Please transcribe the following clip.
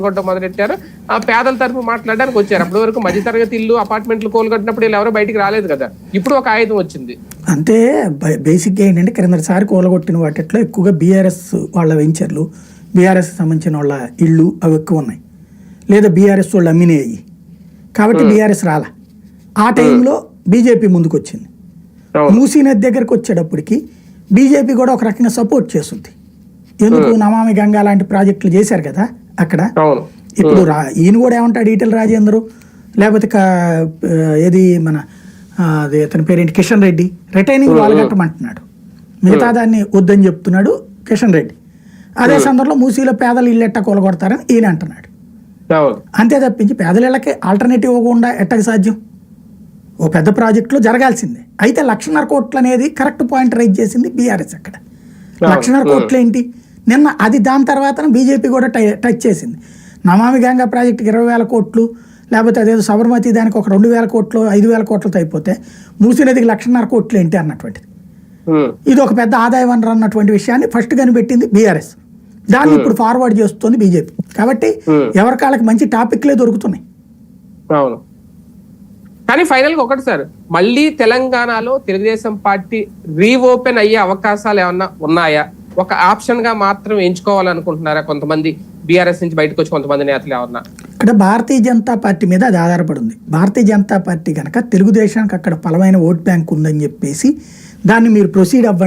కొట్టడం మొదలెట్టారు. ఆ పేదల తరపు మాట్లాడడానికి వచ్చారు. అప్పటి వరకు మధ్యతరగతి ఇల్లు అపార్ట్మెంట్లు కోలుగట్టినప్పుడు వీళ్ళు ఎవరో బయటికి రాలేదు కదా. ఇప్పుడు ఒక ఆయుధం వచ్చింది. అంటే బేసిక్గా ఏంటంటే క్రిందసారి కూలగొట్టిన వాటిట్లో ఎక్కువగా బీఆర్ఎస్ వాళ్ళ వెంచర్లు, బీఆర్ఎస్ సంబంధించిన వాళ్ళ ఇళ్ళు అవి ఎక్కువ ఉన్నాయి, లేదా బీఆర్ఎస్ వాళ్ళు అమ్మినాయి. కాబట్టి బీఆర్ఎస్ రాలా. ఆ టైంలో బీజేపీ ముందుకు వచ్చింది. మూసీ నది దగ్గరకు వచ్చేటప్పటికి బీజేపీ కూడా ఒక రకంగా సపోర్ట్ చేస్తుంది. ఎందుకు నమామి గంగా లాంటి ప్రాజెక్టులు చేశారు కదా అక్కడ. ఇప్పుడు ఈయన కూడా ఏమంటాడు, ఈటెల రాజేందరు లేకపోతే ఏది మన అది అతని పేరేంటి కిషన్ రెడ్డి రిటైనింగ్ వాళ్ళు కట్టమంటున్నాడు, మిగతా దాన్ని వద్దని చెప్తున్నాడు కిషన్ రెడ్డి. అదే సందర్భంలో మూసీలో పేదలు ఇల్లు ఎట్ట కూలగొడతారని ఈయన అంటున్నాడు. అంతే తప్పించి పేదల ఇళ్ళకి ఆల్టర్నేటివ్ ఇవ్వకుండా ఎట్టకి సాధ్యం? ఓ పెద్ద ప్రాజెక్టులో జరగాల్సిందే. అయితే 1,50,000 కోట్లు అనేది కరెక్ట్ పాయింట్ రైజ్ చేసింది బీఆర్ఎస్. అక్కడ 1,50,000 కోట్లు ఏంటి నిన్న అది, దాని తర్వాత బీజేపీ కూడా టచ్ చేసింది. నమామి గంగా ప్రాజెక్టుకి 20,000 కోట్లు, లేకపోతే అదేదో సబర్మతి దానికి ఒక 2,000 కోట్లు 5,000 కోట్లతో అయిపోతే మూసీ నదికి 1,50,000 కోట్లు ఏంటి అన్నటువంటిది. ఇది ఒక పెద్ద ఆదాయ వనరు అన్నటువంటి విషయాన్ని ఫస్ట్ కనిపెట్టింది బీఆర్ఎస్. దాన్ని ఇప్పుడు ఫార్వర్డ్ చేస్తుంది బీజేపీ. కాబట్టి ఎవరి కాళ్ళకి మంచి టాపిక్లే దొరుకుతున్నాయి. అవును, కానీ ఫైనల్ గా ఒకటి సార్, మళ్ళీ తెలంగాణలో తెలుగుదేశం పార్టీ రీఓపెన్ అయ్యే అవకాశాలు ఏమన్నా ఉన్నాయా? ఒక ఆప్షన్ గా మాత్రం ఎంచుకోవాలనుకుంటున్నారా కొంతమంది బీఆర్ఎస్ నుంచి బయటకు వచ్చి కొంతమంది నేతలు ఏమన్నా? ఇక్కడ భారతీయ జనతా పార్టీ మీద అది ఆధారపడి ఉంది. భారతీయ జనతా పార్టీ కనుక తెలుగుదేశానికి అక్కడ బలమైన ఓట్ బ్యాంక్ ఉందని చెప్పేసి దాన్ని మీరు ప్రొసీడ్ అవ్వండి